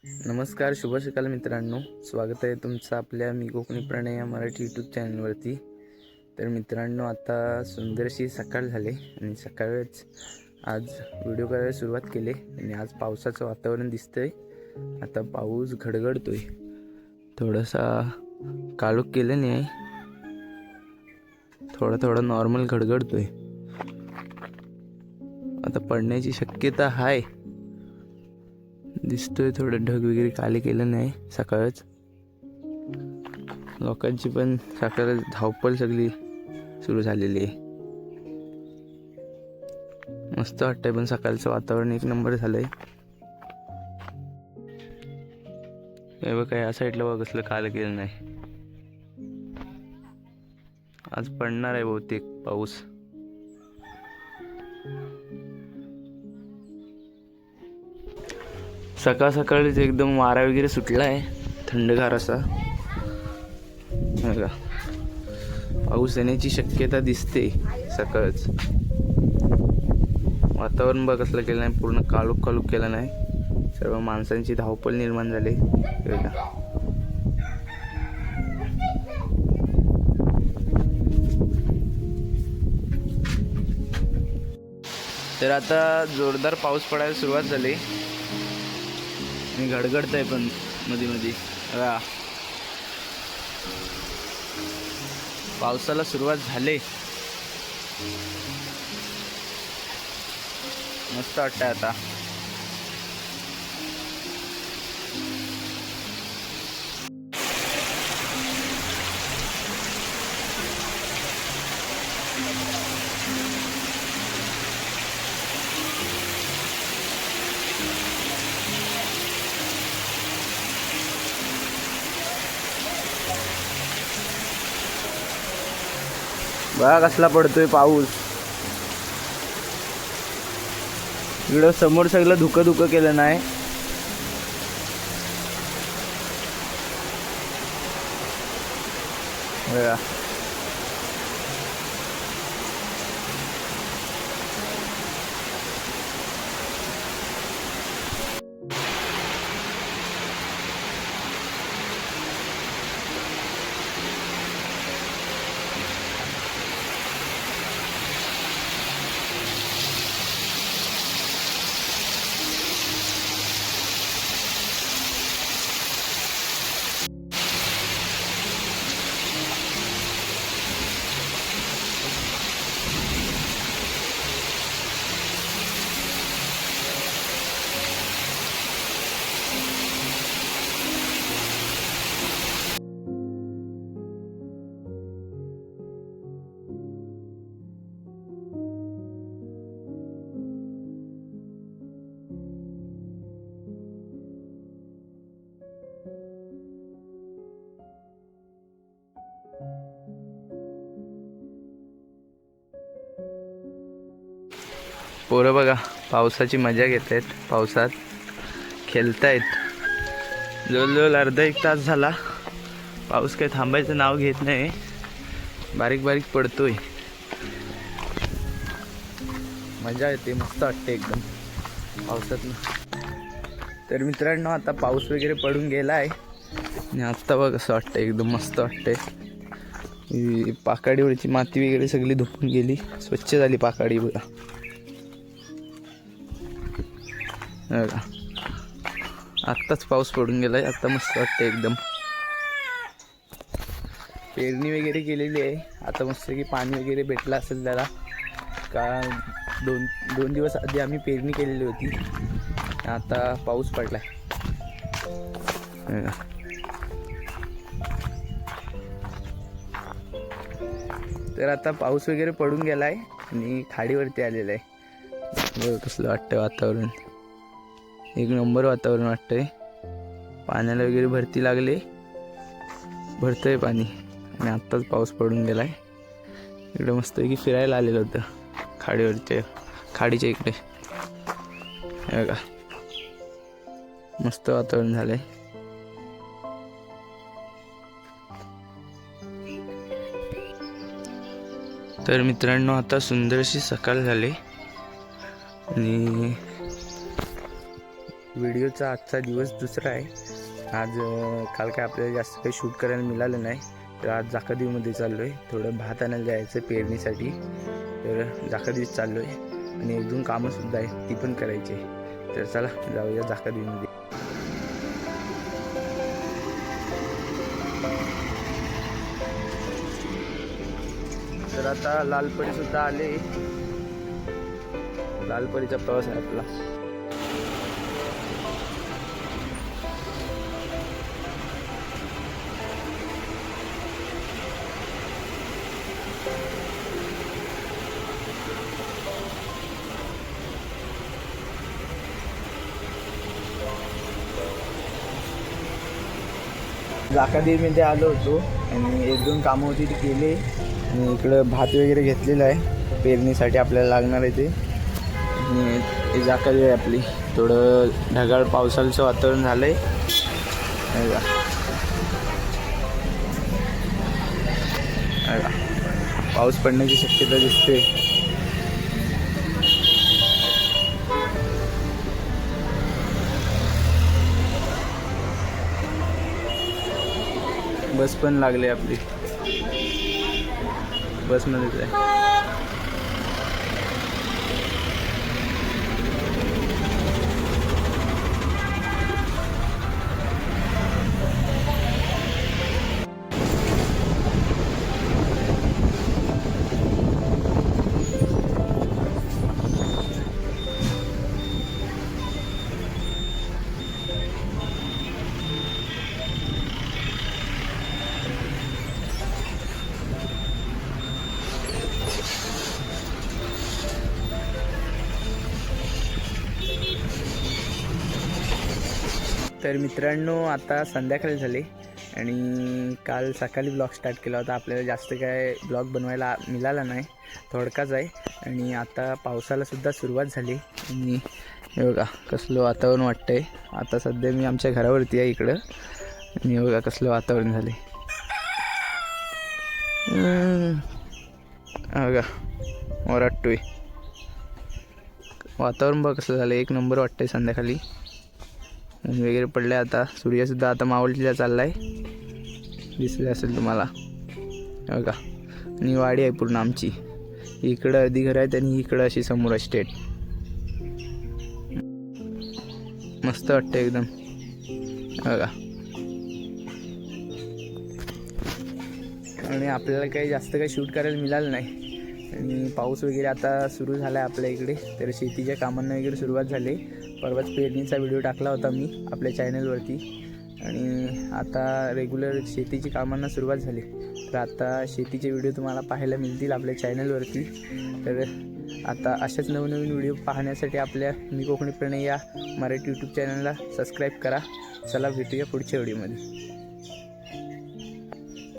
नमस्कार, शुभ सकाळ मित्रांनो. स्वागत आहे तुमचं आपल्या मी कोकणी प्रणय या मराठी यूट्यूब चॅनलवरती. तर मित्रांनो, आता सुंदरशी सकाळ झाली आणि सकाळच आज व्हिडिओ करायला सुरुवात केली आणि आज पावसाचं वातावरण दिसतंय. आता पाऊस घडघडतोय, थोडासा काळोख केलं नाही, थोडा नॉर्मल घडघडतोय. आता पडण्याची शक्यता आहे, दिसतोय. थोडं ढग वगैरे काले केलं नाही सकाळच. लोकांची पण सकाळ धावपळ सगळी सुरू झालेली आहे. मस्त वाटतंय, पण सकाळचं वातावरण एक नंबर झालंय. हे बघा, या साईडला बघ कसलं काल केलं नाही. आज पडणार आहे बहुतेक पाऊस. सकाळ सकाळीच एकदम वारा वगैरे सुटला आहे, थंडगार असा. बघा, पाऊस येण्याची शक्यता दिसते सकाळच. वातावरण बघ कसलं केलं नाही, पूर्ण काळोख केलं नाही. सर्व माणसांची धावपळ निर्माण झाली. बघा, तर आता जोरदार पाऊस पडायला सुरुवात झाली आणि घडघडतंय पण मध्ये मध्ये. बघा, पावसाला सुरुवात झाली. मस्त वाटतंय आता. बघा कसला पडतोय पाऊस. इकडं समोर सगळं धुकं केलं नाही. बघा, पोरं बघा पावसाची मजा घेत आहेत, पावसात खेळतायत. जवळजवळ अर्धा एक तास झाला पाऊस काही थांबायचं नाव घेत नाही, बारीक बारीक पडतोय. मजा येते, मस्त वाटते एकदम पावसातनं. तर मित्रांनो, आता पाऊस वगैरे पडून गेला आहे आणि आत्ता बघ असं वाटतं, एकदम मस्त वाटतंय. पाकाडीवरची माती वगैरे सगळी धुपून गेली, स्वच्छ झाली पाकाडी. बघा बघा, आत्ताच पाऊस पडून गेलाय. आता मस्त वाटतं एकदम. पेरणी वगैरे केलेली आहे. आता मस्त की पाणी वगैरे भेटलं असेल त्याला, का दोन दिवस आधी आम्ही पेरणी केलेली होती. आता पाऊस पडलाय. तर आता पाऊस वगैरे पडून गेलाय आणि खाडीवरती आलेला आहे. कसलं वाटतंय वातावरण, एक नंबर वातावरण वाटतंय. पाण्याला वगैरे भरती लागले, भरतंय पाणी आणि आत्ताच पाऊस पडून गेलाय. इकडे मस्त की फिरायला आलेलं होतं खाडीच्या इकडे. बघा, मस्त वातावरण झालंय. तर मित्रांनो, आता सुंदरशी सकाळ झाली आणि व्हिडिओचा आजचा दिवस दुसरा आहे. आज काल काय आपल्याला जास्त काही शूट करायला मिळालं नाही, तर आज जाकादेवीमध्ये चाललो आहे. थोडं भात आणायला जायचं पेरणीसाठी, तर जाकादेवीत चाललो आहे. आणि 1-2 कामंसुद्धा आहे, ती पण करायची आहे. तर चला जाऊया जाकादेवीमध्ये. तर आता लालपरीसुद्धा आले. लालपरीचा प्रवास आहे आपला. जाकादेवीमध्ये आलो होतो आणि 1-2 कामं होती ती केली. आणि इकडं भात वगैरे घेतलेलं आहे पेरणीसाठी आपल्याला लागणार आहे ते. आणि ते जाकादेवी आहे आपली. थोडं ढगाळ पावसाचं वातावरण झालं आहे. पाऊस पडण्याची शक्यता दिसते. बस पण लागली आपली, बसमध्येच आहे. तर मित्रांनो, आता संध्याकाळी झाले आणि काल सकाळी ब्लॉग स्टार्ट केला होता. आपल्याला जास्त काय ब्लॉग बनवायला मिळाला नाही, थोडकाच आहे. आणि आता पावसालासुद्धा सुरुवात झाली. आणि हे बघा कसलं वातावरण वाटतं आहे. आता सध्या मी आमच्या घरावरती आहे इकडं. आणि बघा कसलं वातावरण झालं आहे. बघा ओरडतोय. वातावरण बघा कसं झालं, एक नंबर वाटतंय. संध्याकाळी ऊन वगैरे पडलं. आता सूर्यसुद्धा आता मावळतीला चालला आहे, दिसले असेल तुम्हाला. बघा आणि वाडी आहे पूर्ण आमची. इकडं अर्धी घर आहेत आणि इकडं अशी समोर स्टेट. मस्त वाटतं एकदम. बघा आणि आपल्याला काही जास्त काही शूट करायला मिळालं नाही. आणि पाऊस वगैरे आता सुरू झाला आहे आपल्या इकडे. तर शेतीच्या कामांना वगैरे सुरुवात झाली. परवाच पेरणीचा व्हिडिओ टाकला होता मी आपल्या चॅनलवरती. आणि आता रेग्युलर शेतीची कामांना सुरुवात झाली. तर आता शेतीचे व्हिडिओ तुम्हाला पाहायला मिळतील आपल्या चॅनलवरती. तर आता अशाच नवनवीन व्हिडिओ पाहण्यासाठी आपल्या मी कोकणी प्रणय या मराठी यूट्यूब चॅनलला सबस्क्राईब करा. चला भेटूया पुढच्या व्हिडिओमध्ये.